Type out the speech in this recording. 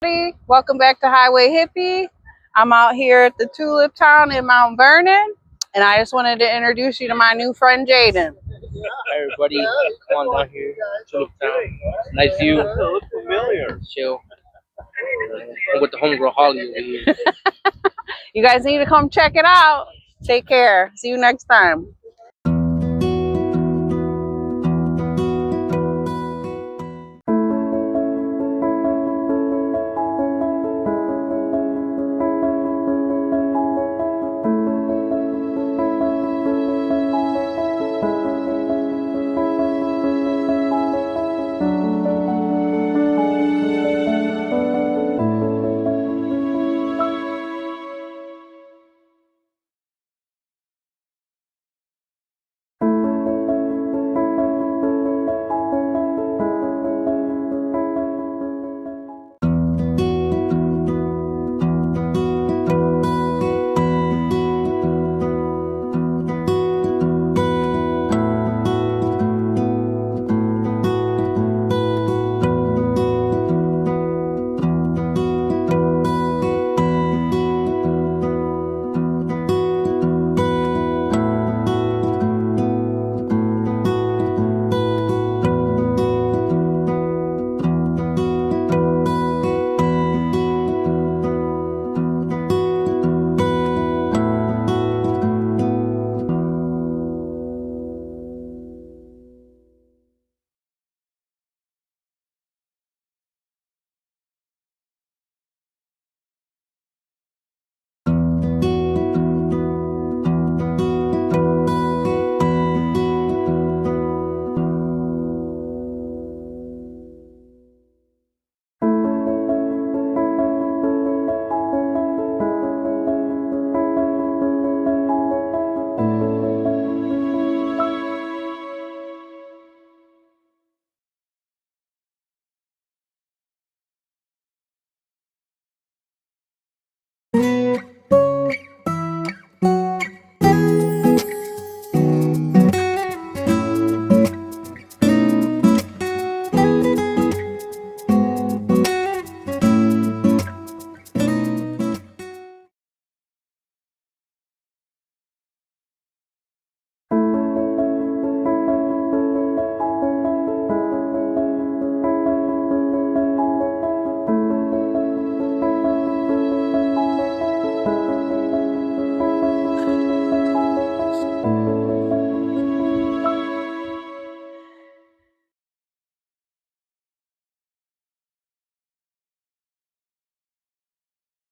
Welcome back to Highway Hippie. I'm out here at the Tulip Town in Mount Vernon, and I just wanted to introduce you to my new friend Jaden. Hi everybody, come on down here, Tulip Town. Nice view. Look familiar. Chill. I'm with the homegirl Holly over here. You guys need to come check it out. Take care. See you next time.